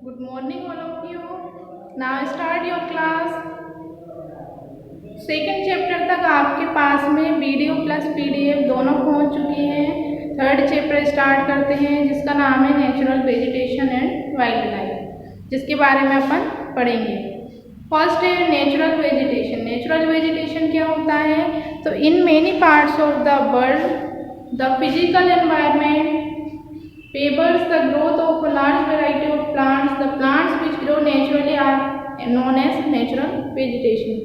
Good morning, all of you. Now start your class. Second chapter तक आपके पास में video plus PDF दोनों पहुंच चुकी हैं। थर्ड चैप्टर स्टार्ट करते हैं जिसका नाम है natural vegetation and wild life, जिसके बारे में अपन पढ़ेंगे। फर्स्ट है नेचुरल वेजिटेशन। नेचुरल वेजिटेशन क्या होता है? तो in many parts of the world the physical environment favors the growth of a large variety of plants. The plants which grow naturally are known as natural vegetation.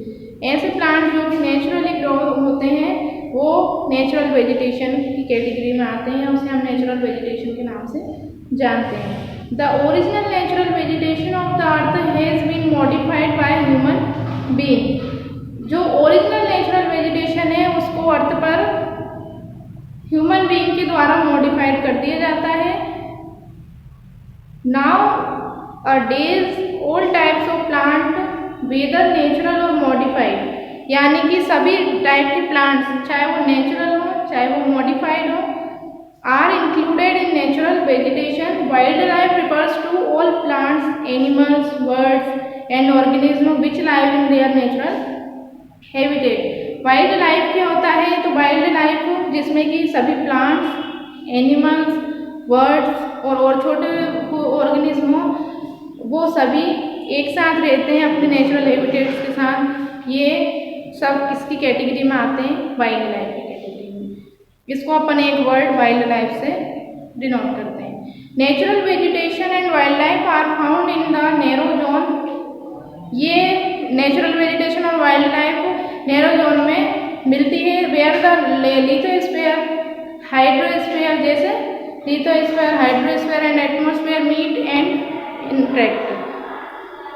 ऐसे plant जो कि naturally grow होते हैं वो natural vegetation की category में आते हैं, उसे हम नेचुरल वेजिटेशन के नाम से जानते हैं। The original natural vegetation of the earth has been modified by human being. जो ओरिजिनल नेचुरल वेजिटेशन है उसको अर्थ पर ह्यूमन बीइंग के द्वारा मॉडिफाइड कर दिया जाता है। Nowadays all types of plant whether natural और मॉडिफाइड, यानी कि सभी टाइप के प्लांट्स चाहे वो नेचुरल हो चाहे वो मॉडिफाइड हो are included in natural vegetation. Wild life refers to all plants, animals, birds and organism which live in their natural habitat. Wild life क्या होता है? तो वाइल्ड लाइफ जिसमें कि सभी प्लांट्स, एनिमल्स, बर्ड्स और छोटे ऑर्गेनिज्म हो वो सभी एक साथ रहते हैं अपने नेचुरल हैबिटेट्स के साथ। ये सब किसकी कैटेगरी में आते हैं? वाइल्ड लाइफ की कैटेगरी में। इसको अपन एक वर्ड वाइल्ड लाइफ से डिनोट करते हैं। Natural vegetation and wild life are found in the narrow zone. ये नेचुरल वेजिटेशन और वाइल्ड लाइफ नैरो जोन में मिलती है। वेयर द लिथोस्फीयर, हाइड्रोस्फीयर, जैसे lithosphere, hydrosphere and atmosphere meet and interact.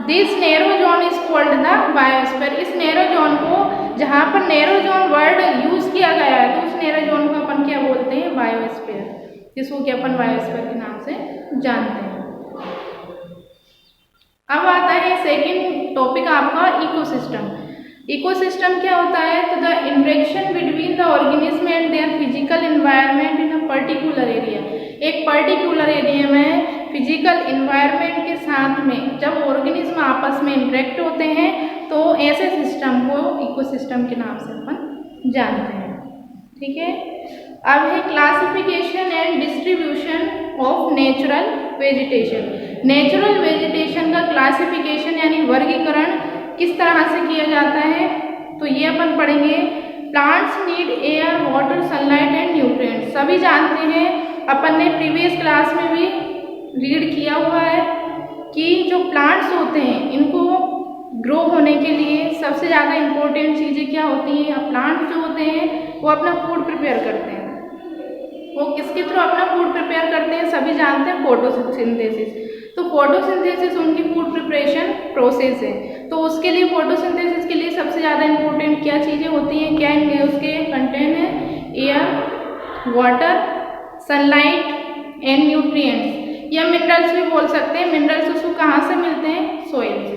This narrow zone is called the biosphere. इस narrow zone को, जहाँ पर नैरो जोन वर्ड यूज किया गया है तो उस नैरो जोन को अपन क्या बोलते हैं? बायोस्फीयर, जिसको कि अपन बायोस्फीयर के नाम से जानते हैं। अब आता है सेकंड टॉपिक आपका इकोसिस्टम। इकोसिस्टम क्या होता है? तो the interaction between the organism and their physical environment in a particular area. एक पर्टिकुलर एरिया में फिजिकल एनवायरनमेंट के साथ में जब ऑर्गेनिज्म आपस में इंटरेक्ट होते हैं तो ऐसे सिस्टम को इकोसिस्टम के नाम से अपन जानते हैं। ठीक है। अब है classification and distribution of natural vegetation. Natural vegetation का क्लासिफिकेशन यानी वर्गीकरण किस तरह से किया जाता है? तो ये अपन पढ़ेंगे। Plants need air, water, sunlight and nutrients. सभी जानते हैं, अपन ने प्रीवियस क्लास में भी रीड किया हुआ है कि जो प्लांट्स होते हैं इनको ग्रो होने के लिए सबसे ज़्यादा इम्पोर्टेंट चीज़ें क्या होती हैं? प्लांट्स जो होते हैं वो अपना फूड प्रिपेयर करते हैं। वो किसके थ्रू अपना फूड प्रिपेयर करते हैं? सभी जानते हैं, फोटोसिंथेसिस। तो फोटोसिंथेसिस उनकी फूड प्रिपरेशन प्रोसेस है। तो उसके लिए फोटोसिंथेसिस के लिए सबसे ज़्यादा इम्पोर्टेंट क्या चीज़ें होती हैं? क्या इनके उसके कंटेंट है? Air, water, sunlight and nutrients, या मिनरल्स भी बोल सकते हैं। मिनरल्स उसको कहाँ से मिलते हैं? सॉइल से।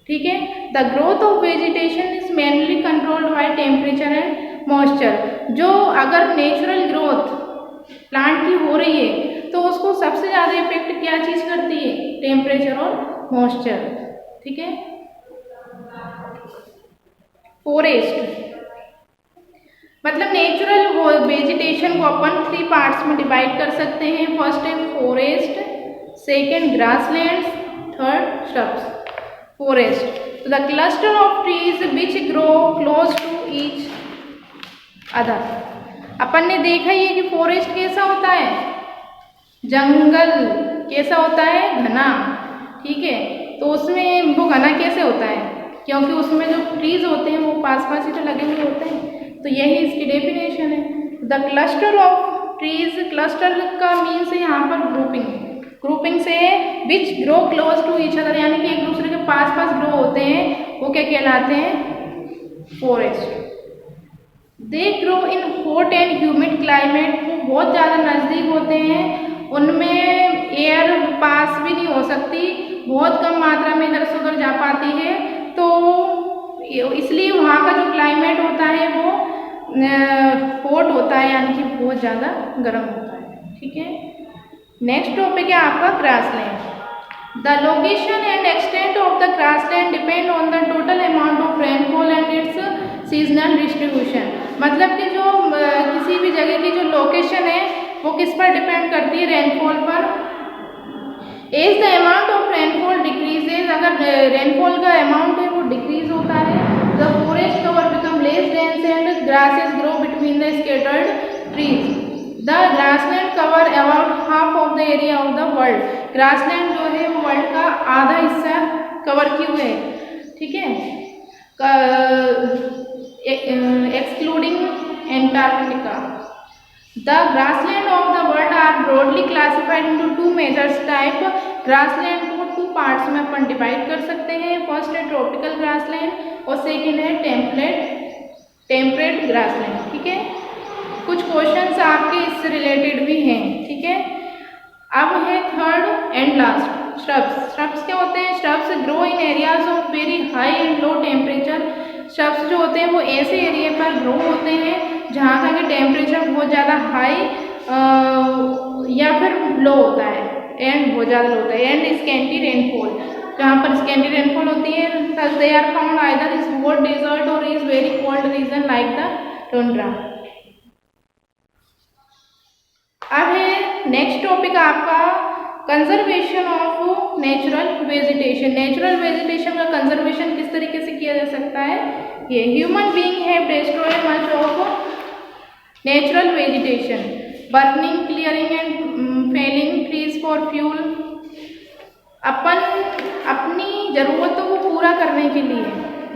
ठीक है। The growth of vegetation is mainly controlled by temperature and moisture. जो अगर नेचुरल ग्रोथ प्लांट की हो रही है तो उसको सबसे ज़्यादा इफेक्ट क्या चीज़ करती है? टेम्परेचर और मॉइस्चर। ठीक है। फॉरेस्ट मतलब नेचुरल वेजिटेशन को अपन 3 पार्ट्स में डिवाइड कर सकते हैं। फर्स्ट है forest, second grasslands, third shrubs. Forest तो the cluster of trees which grow close to each other. अपन ने देखा ही है कि फॉरेस्ट कैसा होता है? जंगल कैसा होता है? घना। ठीक है। तो उसमें वो घना कैसे होता है? क्योंकि उसमें जो ट्रीज होते हैं वो पास पास ही तो लगे हुए होते हैं। तो यही इसकी डेफिनेशन है। The cluster of trees, cluster का मीन्स है यहाँ पर ग्रुपिंग। ग्रुपिंग से which grow close to each other, यानी कि एक दूसरे के पास पास ग्रो होते हैं, वो क्या कहलाते हैं? Forest. They grow in hot and humid climate. वो बहुत ज़्यादा नज़दीक होते हैं, उनमें एयर पास भी नहीं हो सकती, बहुत कम मात्रा में इधर से उधर जा पाती है। तो इसलिए वहाँ का जो क्लाइमेट होता है वो हॉट होता है, यानी कि बहुत ज़्यादा गर्म होता है। ठीक है। नेक्स्ट टॉपिक है आपका grassland. The location and extent of the grassland depend on the total amount of rainfall and its seasonal distribution. मतलब कि जो किसी भी जगह की जो लोकेशन है वो किस पर डिपेंड करती है, रेनफॉल पर. As the amount of rainfall decreases, अगर रेनफॉल का अमाउंट है वो डिक्रीज होता है, the forest cover become less dense and grasses grow between the scattered trees. The grassland cover about half of the area of the world. Grassland जो है वो world का आधा हिस्सा कवर किए हुए है, ठीक है, excluding Antarctica. The grassland of the world are broadly classified into two major type. grassland को टू पार्ट्स में अपन डिवाइड कर सकते हैं. फर्स्ट है ट्रॉपिकल ग्रासलैंड और सेकंड है टेम्परेट ग्रासलैंड. ठीक है, कुछ क्वेश्चंस आपके इससे रिलेटेड भी हैं. ठीक है, अब है third and last, shrubs. Shrubs क्या होते हैं? Shrubs grow in areas of very high and low temperature. Shrubs जो होते हैं वो ऐसे एरिया पर ग्रो होते हैं जहाँ का कि टेम्परेचर बहुत ज़्यादा हाई या फिर लो होता है, एंड बहुत ज़्यादा लो होता है, एंड स्कैंटी रेनफॉल. जहाँ पर स्कैंटी रेनफॉल होती है, such they are found either is hot desert और is very cold region like the tundra. अब है नेक्स्ट टॉपिक आपका conservation of natural vegetation. Natural vegetation का कंजर्वेशन किस तरीके से किया जा सकता है? ये human being have destroyed much of natural vegetation, burning, clearing and felling trees for fuel. अपन अपनी ज़रूरतों को पूरा करने के लिए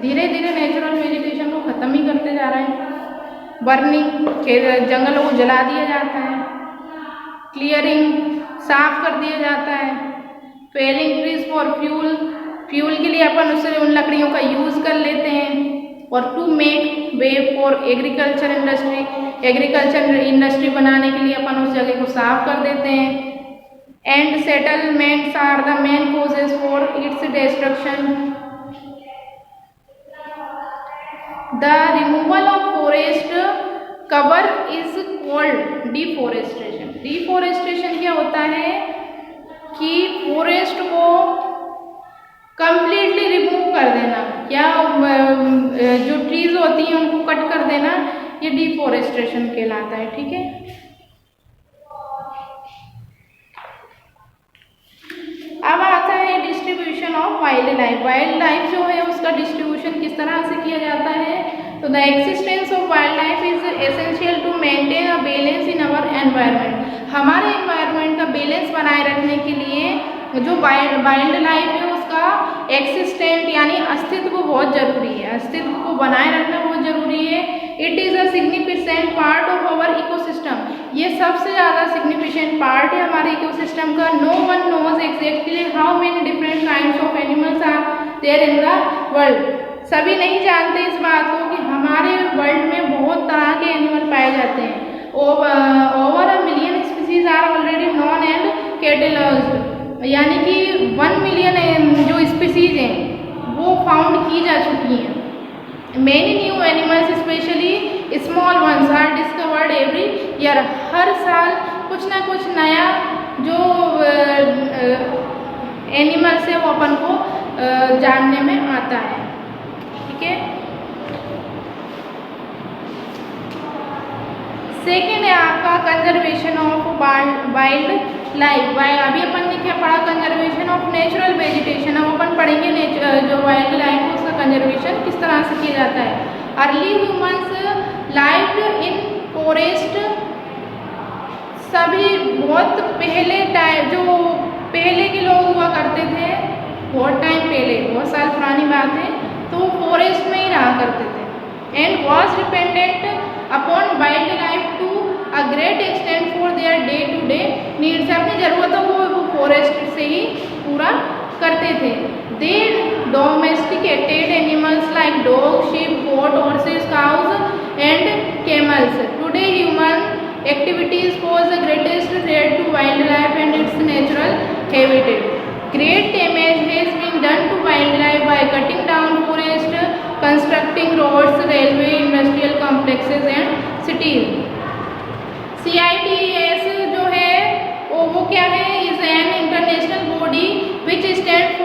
धीरे धीरे नेचुरल वेजिटेशन को ख़त्म ही करते जा रहे हैं. बर्निंग, जंगलों को जला दिया जाता है, क्लियरिंग, साफ कर दिया जाता है, felling trees for fuel, fuel के लिए अपन उससे उन लकड़ियों का यूज़ कर लेते हैं, और to make way for agriculture industry, agriculture industry बनाने के लिए अपन उस जगह को साफ कर देते हैं. And settlements are the main causes for its destruction. The removal of forest cover is called deforestation. Deforestation क्या होता है कि फॉरेस्ट को कंप्लीटली रिमूव कर देना या जो ट्रीज होती हैं उनको कट कर देना, ये डिफॉरेस्टेशन कहलाता है. ठीक है, अब आता है distribution of wild life. Wild life जो है उसका डिस्ट्रीब्यूशन किस तरह से किया जाता है? तो the existence of wild life is essential to maintain a balance in our environment. हमारे एनवायरनमेंट का बैलेंस बनाए रखने के लिए जो वाइल्ड लाइफ है उसका एक्सिस्टेंट यानी अस्तित्व बहुत जरूरी है. अस्तित्व को बनाए रखना बहुत जरूरी है. It is a significant part of our ecosystem. ये सबसे ज़्यादा सिग्निफिकेंट पार्ट है हमारे इकोसिस्टम का. No one knows exactly how many different kinds of animals are there in the world. सभी नहीं जानते इस बात को कि हमारे वर्ल्ड में बहुत तरह के एनिमल पाए जाते हैं. Over a million species are already known and catalogued, यानी कि 1 मिलियन जो स्पीसीज हैं वो फाउंड की जा चुकी हैं. Many new animals specially small ones are discovered every year. हर साल कुछ ना कुछ नया जो एनिमल्स है वो अपन को जानने में आता है. ठीक है, सेकेंड है आपका कंजर्वेशन ऑफ वाइल्ड लाइफ. अभी अपन ने क्या पढ़ा? Conservation of natural vegetation. अब अपन पढ़ेंगे जो वाइल्ड लाइफ है उसका कंजर्वेशन किस तरह से किया जाता है. अर्ली ह्यूमंस लाइव्ड इन फॉरेस्ट. सभी बहुत पहले टाइम जो पहले के लोग हुआ करते थे, बहुत टाइम पहले, बहुत साल पुरानी बात है, तो फॉरेस्ट में ही रहा करते थे. And was dependent upon wild life to a great extent for their day to day needs. अपनी ज़रूरतों को वो फॉरेस्ट से ही पूरा करते थे. They domesticated animals like dog, sheep, goat, horses, cows and camels. Today human activities pose the greatest threat to wildlife and its natural habitat. Great damage has been done to wildlife by cutting down forest, constructing roads, railway, industrial complexes and cities. CITES जो है वो क्या है? is an international body which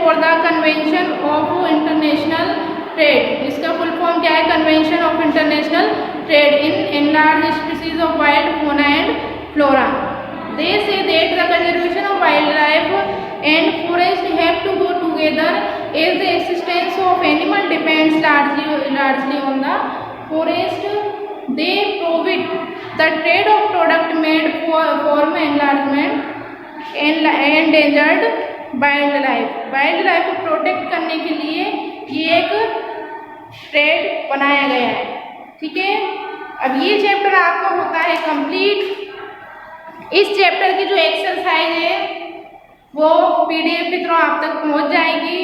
for the convention of international trade. इसका full form क्या है? Convention of international trade in enlarge species of wild fauna and flora. They say that the conservation of wildlife and forest have to go together as the existence of animal depends largely on the forest. They prohibit the trade of product made for enlargement and endangered wildlife. Wild को protect करने के लिए ये एक trade बनाया गया है, ठीक है। अब ये चैप्टर आपका होता है कंप्लीट। इस चैप्टर की जो एक्सरसाइज है वो पीडीएफ के थ्रू आप तक पहुंच जाएगी।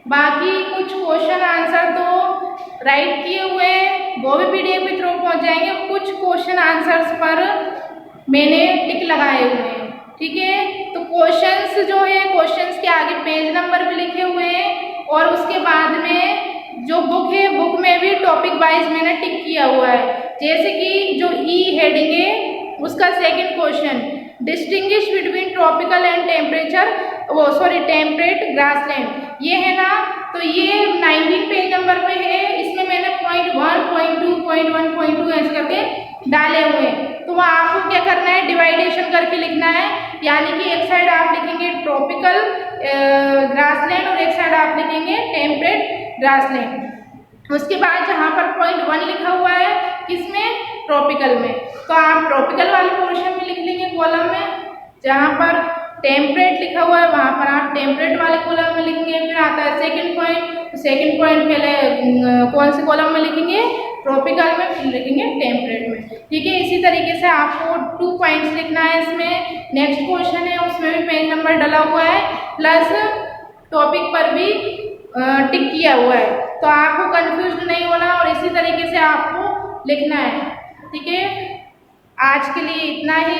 बाकी कुछ क्वेश्चन आंसर तो राइट किए हुए हैं, वो भी पीडीएफ के थ्रू पहुंच जाएंगे। कुछ क्वेश्चन आंसर्स पर मैंने टिक लगाए हुए हैं, ठीक है। तो क्वेश्चंस जो है, क्वेश्चंस के आगे पेज नंबर भी लिखे हुए हैं और उसके बाद में जो बुक है, बुक में भी टॉपिक वाइज मैंने टिक किया हुआ है। जैसे कि जो ई हेडिंग है उसका second question, distinguish between tropical and temperate grassland, ये है ना। तो ये 19 पेज नंबर पे है। इसमें मैंने पॉइंट 1, पॉइंट 2, पॉइंट 1, पॉइंट 2 ऐसे करके डाले हुए हैं। तो वहाँ आपको क्या करना है? डिवाइडेशन करके लिखना है। यानी कि एक साइड आप लिखेंगे ट्रॉपिकल ग्रासलैंड और एक साइड आप लिखेंगे टेम्परेट ग्रासलैंड। उसके बाद जहाँ पर पॉइंट 1 लिखा हुआ है किसमें? ट्रॉपिकल में, तो आप ट्रॉपिकल वाले पोर्शन में लिख लेंगे कॉलम में। जहाँ पर टेम्परेट लिखा हुआ है वहाँ पर आप टेम्परेट वाले कॉलम में लिखेंगे। फिर आता है सेकंड पॉइंट, तो सेकंड पॉइंट पहले कौन से कॉलम में लिखेंगे? ट्रॉपिकल में, फिर लिखेंगे टेम्परेट में, ठीक है। इसी तरीके से आपको 2 पॉइंट्स लिखना है इसमें। नेक्स्ट क्वेश्चन है उसमें भी पेज नंबर डला हुआ है, प्लस टॉपिक पर भी टिक किया हुआ है, तो आपको कंफ्यूज नहीं होना और इसी तरीके से आपको लिखना है, ठीक है। आज के लिए इतना ही,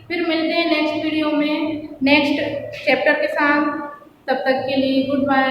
फिर मिलते हैं नेक्स्ट वीडियो में नेक्स्ट चैप्टर के साथ। तब तक के लिए गुड बाय।